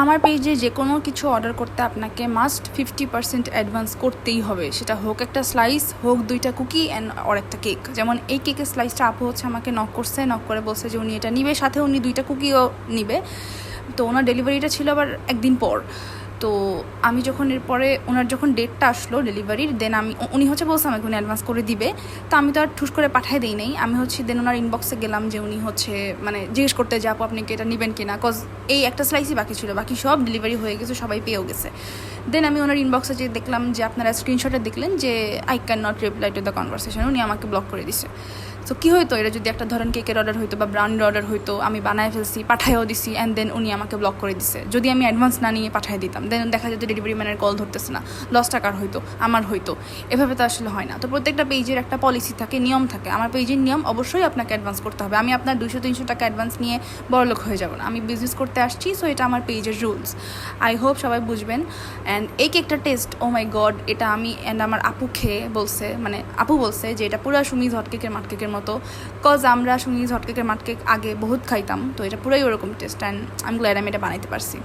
আমার পেজে যে কোনো কিছু অর্ডার করতে আপনাকে মাস্ট 50% অ্যাডভান্স করতেই হবে, সেটা হোক একটা স্লাইস, হোক 2টা কুকি অ্যান্ড আর একটা কেক। যেমন এই কেকের স্লাইসটা আপু হচ্ছে আমাকে নক করে বলছে যে উনি এটা নিবে, সাথে উনি 2টা কুকিও নিবে। তো ওনার ডেলিভারিটা ছিল আবার একদিন পর। তো আমি যখন এরপরে ওনার যখন ডেটটা আসলো ডেলিভারির, দেন উনি হচ্ছে বলছে আমাকে উনি অ্যাডভান্স করে দিবে। তো আমি তো আর ঠুস করে পাঠিয়ে দিই নাই। আমি হচ্ছে দেন ওনার ইনবক্সে গেলাম যে উনি হচ্ছে মানে জিজ্ঞেস করতে যে আপু আপনি কি এটা নেবেন কিনা, কজ এই একটা স্লাইসই বাকি ছিল, বাকি সব ডেলিভারি হয়ে গেছে, সবাই পেয়েও গেছে। দেন আমি ওনার ইনবক্সে যে দেখলাম যে আপনারা স্ক্রিনশটে দেখলেন যে I can not reply to the conversation, উনি আমাকে ব্লক করে দিছে। তো কী হইতো, এটা যদি একটা ধরেন কেকের অর্ডার হইতো বা ব্রাউনির অর্ডার হইতো, আমি বানায় ফেলছি, পাঠাইও দিছি, অ্যান্ড দেন উনি আমাকে ব্লক করে দিছে। যদি আমি অ্যাডভান্স না নিয়ে পাঠিয়ে দিতাম, দেন দেখা যেত ডেলিভারি ম্যানের কল ধরতেছে না, 10 টাকার হইতো, আমার হইতো। এভাবে তো আসলে হয় না। তো প্রত্যেকটা পেজের একটা পলিসি থাকে, নিয়ম থাকে। আমার পেজের নিয়ম অবশ্যই আপনাকে অ্যাডভান্স করতে হবে। আমি আপনার 200-300 টাকা অ্যাডভান্স নিয়ে বড়লোক হয়ে যাব না। আমি বিজনেস করতে আসছি, সো এটা আমার পেজের রুলস। আই হোপ সবাই বুঝবেন। অ্যান্ড এই কেকটা টেস্ট, ও মাই গড, এটা আমি অ্যান্ড আমার আপু খেয়ে বলছে, মানে আপু বলছে যে এটা পুরো সুমিজ হটকেকের মাটকেকের মতো। কজ আমরা সুমিজ হটকেকের মাটকেক আগে বহুত খাইতাম, তো এটা পুরোই ওরকম test. And I am glad আমি এটা বানাইতে পারছি।